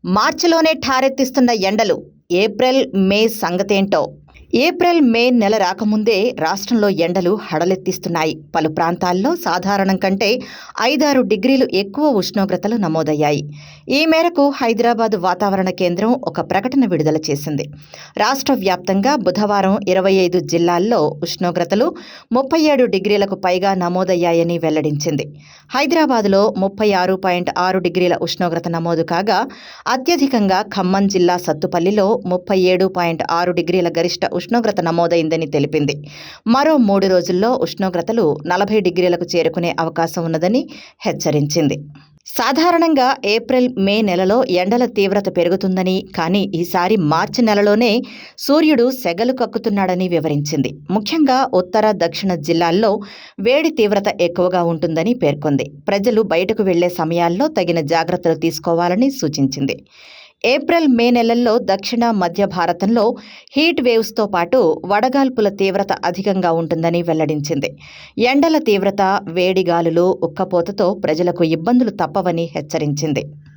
మార్చిలోనే ఠారెత్తిస్తున్న ఎండలు April May సంగతేంటో. April May నెల రాకముందే రాష్ట్రంలో ఎండలు హడలెత్తిస్తున్నాయి. పలు ప్రాంతాల్లో సాధారణం కంటే 5-6 డిగ్రీలు ఎక్కువ ఉష్ణోగ్రతలు నమోదయ్యాయి. ఈ మేరకు హైదరాబాద్ వాతావరణ కేంద్రం ఒక ప్రకటన విడుదల చేసింది. రాష్ట్ర వ్యాప్తంగా బుధవారం 25 జిల్లాల్లో ఉష్ణోగ్రతలు 37 డిగ్రీలకు పైగా నమోదయ్యాయని వెల్లడించింది. హైదరాబాద్లో 36.6 డిగ్రీల ఉష్ణోగ్రత నమోదు కాగా, అత్యధికంగా ఖమ్మం జిల్లా సత్తుపల్లిలో 37.6 డిగ్రీల గరిష్ట ఉష్ణోగ్రత నమోదైందని తెలిపింది. మరో 3 రోజుల్లో ఉష్ణోగ్రతలు 40 డిగ్రీలకు చేరుకునే అవకాశం ఉన్నదని హెచ్చరించింది. సాధారణంగా ఏప్రిల్ మే నెలలో ఎండల తీవ్రత పెరుగుతుందని, కానీ ఈసారి మార్చి నెలలోనే సూర్యుడు సెగలు కక్కుతున్నాడని వివరించింది. ముఖ్యంగా ఉత్తర, దక్షిణ జిల్లాల్లో వేడి తీవ్రత ఎక్కువగా ఉంటుందని పేర్కొంది. ప్రజలు బయటకు వెళ్లే సమయాల్లో తగిన జాగ్రత్తలు తీసుకోవాలని సూచించింది. ఏప్రిల్ మే నెలల్లో దక్షిణ మధ్య భారతంలో హీట్ వేవ్స్తో పాటు వడగాల్పుల తీవ్రత అధికంగా ఉంటుందని వెల్లడించింది. ఎండల తీవ్రత, వేడిగాలులు, ఉక్కపోతతో ప్రజలకు ఇబ్బందులు తప్పవని హెచ్చరించింది.